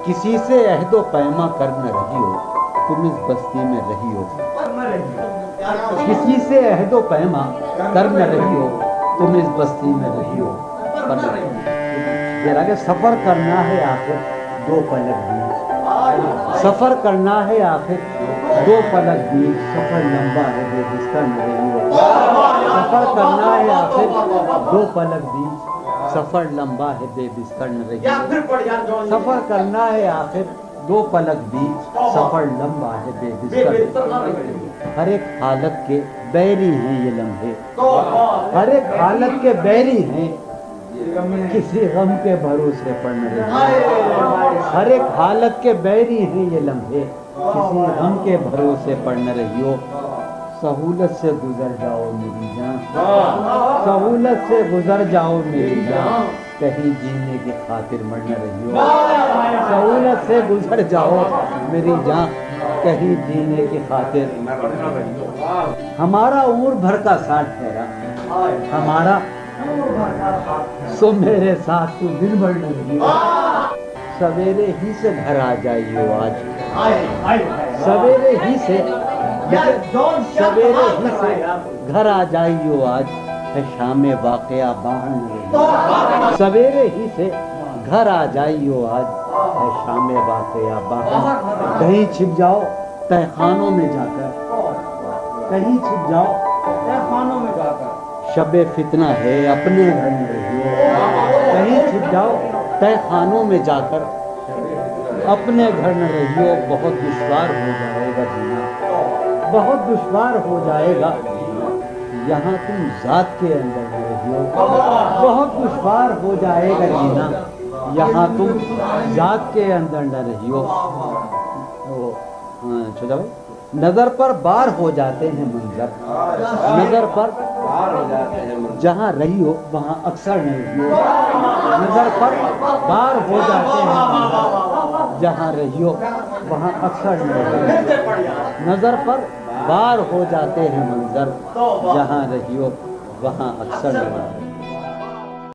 کسی سے عہد و پیما کر نہ رہی ہو تم اس بستی میں رہی ہو، کسی سے عہد و پیما کر نہ رہی ہو تم اس بستی میں رہی ہو، کہ سفر کرنا ہے آخر دو پلک بیچ، سفر کرنا ہے آخر دو پلک بیچ، سفر لمبا ہے بے بستر نہ رہی ہو، سفر کرنا ہے آخر دو پلک بیچ، سفر لمبا ہے بے بستر نہ رہی ہو، سفر کرنا ہے آخر دو پلک بیچ، سفر لمبا ہے بے بستر نہ رہی ہو، ہر ایک حالت کے بیری ہیں یہ لمحے، ہر ایک حالت کے بیری ہیں کسی غم کے بھروسے پر نہ رہی ہو، ہر ایک حالت کے بیری ہیں یہ لمحے کسی غم کے بھروسے پر نہ رہی ہو، سہولت سے گزر جاؤ میری جان، سہولت سے گزر جاؤ میری جان، کہیں جینے کی خاطر مر نہ رہی ہو، سہولت سے گزر جاؤ میری جان، کہیں جینے کی خاطر مر نہ رہی ہو، ہمارا عمر بھر کا ساتھ ٹھہرا، ہمارا سو میرے ساتھ تو دن بھر نہ رہی ہو، سویرے ہی سے گھر آ جائیو آج، سویرے ہی سے گھر آ جائیو آج، ہے شام واقعہ باہر نہ رہی ہو، سویرے ہی سے گھر آ جائیو آج، ہے شام واقعہ باہر، کہیں چھپ جاؤ تہ خانوں میں جا کر، کہیں چھپ جاؤ تہ خانوں میں جا کر، شب فتنہ ہے اپنے گھر میں رہی ہو، کہیں چھپ جاؤ تہ خانوں میں جا کر اپنے گھر نہ رہی ہو، بہت دشوار ہو جائے گا جینا، بہت دشوار ہو جائے گا یہاں تم ذات کے اندر نہ رہی ہو، بہت دشوار ہو جائے گا جینا یہاں تم ذات کے اندر نہ رہی ہو، چھوٹا بھائی نظر پر بار ہو جاتے ہیں منظر، نظر پر جہاں رہی ہو وہاں اکثر نہ رہی ہو، نظر پر بار ہو جاتے ہیں منظر، جہاں رہی ہو وہاں اکثر نہ رہی ہو، نظر پر بار ہو جاتے ہیں منظر، جہاں رہی ہو وہاں اکثر نہ رہی ہو۔